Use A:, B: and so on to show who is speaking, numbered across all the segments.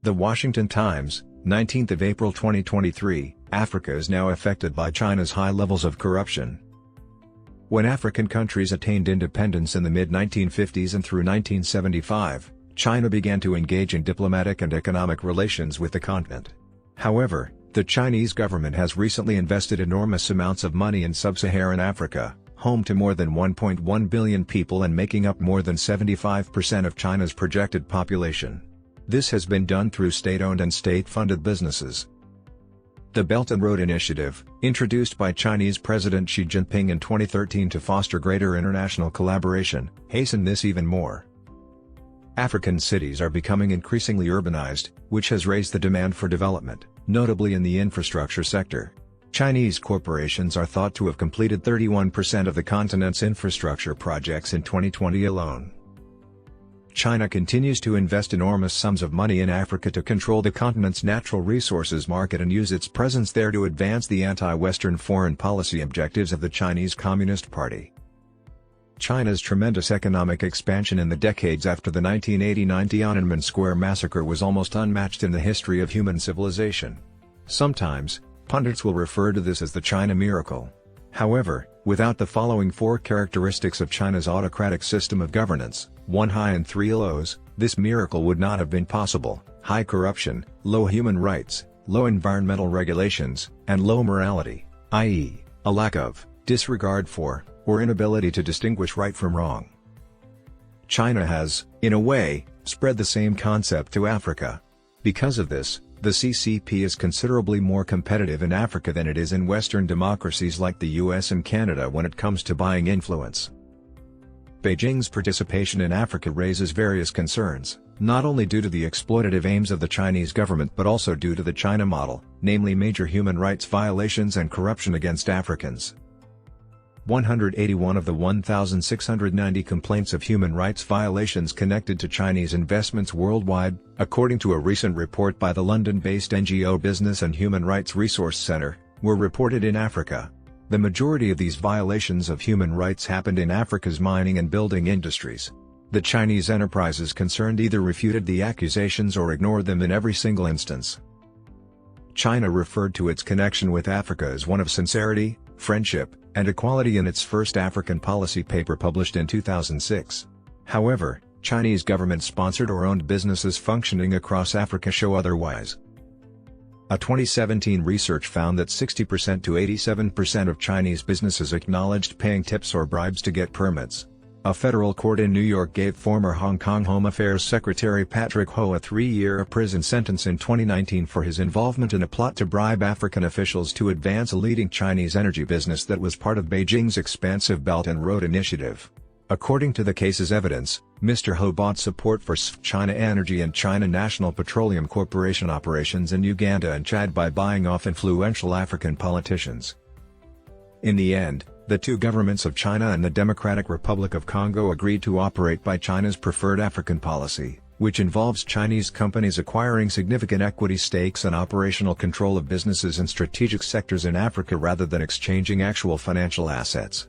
A: The Washington Times, 19th of April 2023, Africa is now affected by China's high levels of corruption. When African countries attained independence in the mid-1950s and through 1975, China began to engage in diplomatic and economic relations with the continent. However, the Chinese government has recently invested enormous amounts of money in sub-Saharan Africa, home to more than 1.1 billion people and making up more than 75% of China's projected population. This has been done through state-owned and state-funded businesses. The Belt and Road Initiative, introduced by Chinese President Xi Jinping in 2013 to foster greater international collaboration, hastened this even more. African cities are becoming increasingly urbanized, which has raised the demand for development, notably in the infrastructure sector. Chinese corporations are thought to have completed 31% of the continent's infrastructure projects in 2020 alone. China continues to invest enormous sums of money in Africa to control the continent's natural resources market and use its presence there to advance the anti-Western foreign policy objectives of the Chinese Communist Party. China's tremendous economic expansion in the decades after the 1989 Tiananmen Square massacre was almost unmatched in the history of human civilization. Sometimes, pundits will refer to this as the China miracle. However, without the following four characteristics of China's autocratic system of governance, 1 high and 3 lows, this miracle would not have been possible: high corruption, low human rights, low environmental regulations, and low morality, i.e., a lack of, disregard for, or inability to distinguish right from wrong. China has, in a way, spread the same concept to Africa. Because of this, the CCP is considerably more competitive in Africa than it is in Western democracies like the US and Canada when it comes to buying influence. Beijing's participation in Africa raises various concerns, not only due to the exploitative aims of the Chinese government but also due to the China model, namely major human rights violations and corruption against Africans. 181 of the 1,690 complaints of human rights violations connected to Chinese investments worldwide, according to a recent report by the London-based NGO Business and Human Rights Resource Centre, were reported in Africa. The majority of these violations of human rights happened in Africa's mining and building industries. The Chinese enterprises concerned either refuted the accusations or ignored them in every single instance. China referred to its connection with Africa as one of sincerity, friendship, and equality in its first African policy paper published in 2006. However, Chinese government-sponsored or owned businesses functioning across Africa show otherwise. A 2017 research found that 60% to 87% of Chinese businesses acknowledged paying tips or bribes to get permits. A federal court in New York gave former Hong Kong Home Affairs Secretary Patrick Ho a 3-year prison sentence in 2019 for his involvement in a plot to bribe African officials to advance a leading Chinese energy business that was part of Beijing's expansive Belt and Road Initiative. According to the case's evidence, Mr. Ho bought support for China Energy and China National Petroleum Corporation operations in Uganda and Chad by buying off influential African politicians. In the end, the two governments of China and the Democratic Republic of Congo agreed to operate by China's preferred African policy, which involves Chinese companies acquiring significant equity stakes and operational control of businesses in strategic sectors in Africa rather than exchanging actual financial assets.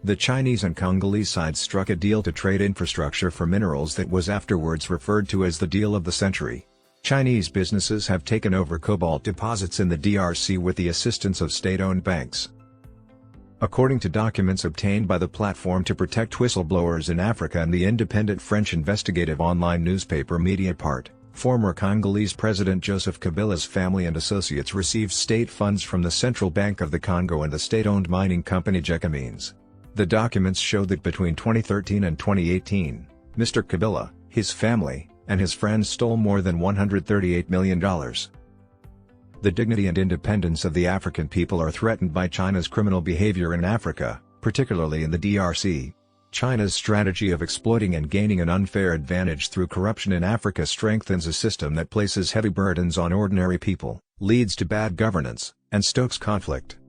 A: The Chinese and Congolese sides struck a deal to trade infrastructure for minerals that was afterwards referred to as the deal of the century. Chinese businesses have taken over cobalt deposits in the DRC with the assistance of state-owned banks. According to documents obtained by the Platform to Protect Whistleblowers in Africa and the independent French investigative online newspaper Mediapart, former Congolese President Joseph Kabila's family and associates received state funds from the Central Bank of the Congo and the state-owned mining company Gécamines. The documents show that between 2013 and 2018, Mr. Kabila, his family, and his friends stole more than $138 million. The dignity and independence of the African people are threatened by China's criminal behavior in Africa, particularly in the DRC. China's strategy of exploiting and gaining an unfair advantage through corruption in Africa strengthens a system that places heavy burdens on ordinary people, leads to bad governance, and stokes conflict.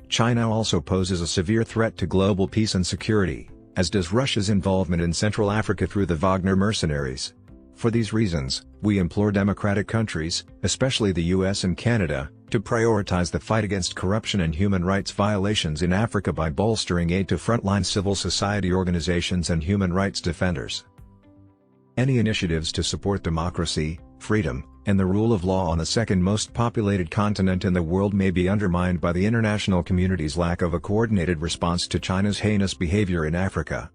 A: China also poses a severe threat to global peace and security, as does Russia's involvement in Central Africa through the Wagner mercenaries. For these reasons, we implore democratic countries, especially the US and Canada, to prioritize the fight against corruption and human rights violations in Africa by bolstering aid to frontline civil society organizations and human rights defenders. Any initiatives to support democracy, freedom, and the rule of law on the second most populated continent in the world may be undermined by the international community's lack of a coordinated response to China's heinous behavior in Africa.